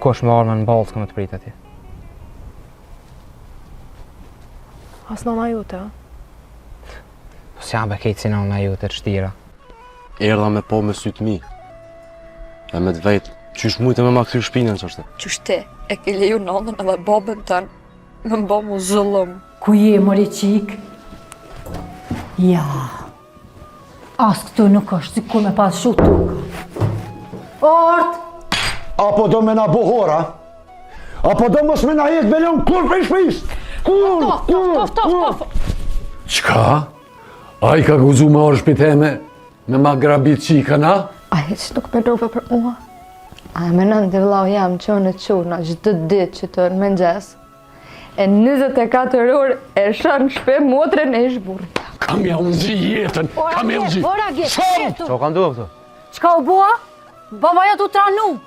Dikush me armën në balë s'ka me të prit atje. As nana jote, a? Po s'jam bekejt si nana jote të shtira. Erdha me po me sytë mi. E me të vetë, qysh mujtë me ma këthy shpinën që është? Qysh ti e ke leju nëndën edhe babën tënë me mba mu zullum. Ku je, mori qik? Ja. As këtu nuk është si ku me pas shu tukë. Ort! Apo do me na buhora? Apo do mos me na jek belion kur për i shpis? Kur? Qka? A i ka guzu me orë shpiteme me ma grabit qika na? A heq nuk përdove për mua. A e menon të vlau jam qonë e quna gjithë ditë që të në mëngjes. E 24 orë e shanë shpe motrën e shburit. Kam ja unë zi jetën, kam ja unë zi. Ora gjetë, Qa ka ndohë këto? Qka u bua? Baba ja tu tranu.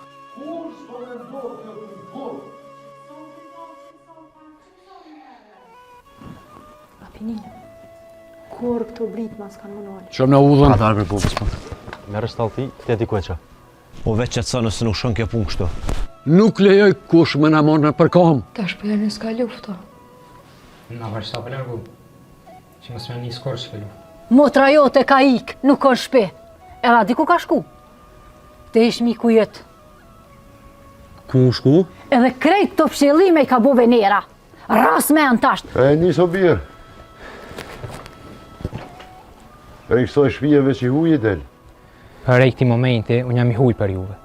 Rapinine. Kur këto britma s'kan më nalë? Qëm na udhën. Ata arë për bubës më. Merë shtallti, të ti kueqa. Po veç që të sa nëse nuk shon kjo punë kështu. Nuk lejoj kush me na morë në përkom. Ta shpërë në s'ka lufta. Na vërsta për nërgu. Që mos me një skor që fillu. Motra jote ka ik, nuk ka shpe. Era di ku ka shku? Te ish mi ku jetë. Ku u shku? Edhe krejt të pshillime i ka bu venera. Ras me në tasht. E niso birë. Për i kësoj shpijeve që huj i del. Për e këti momenti, unë jam i huj për juve.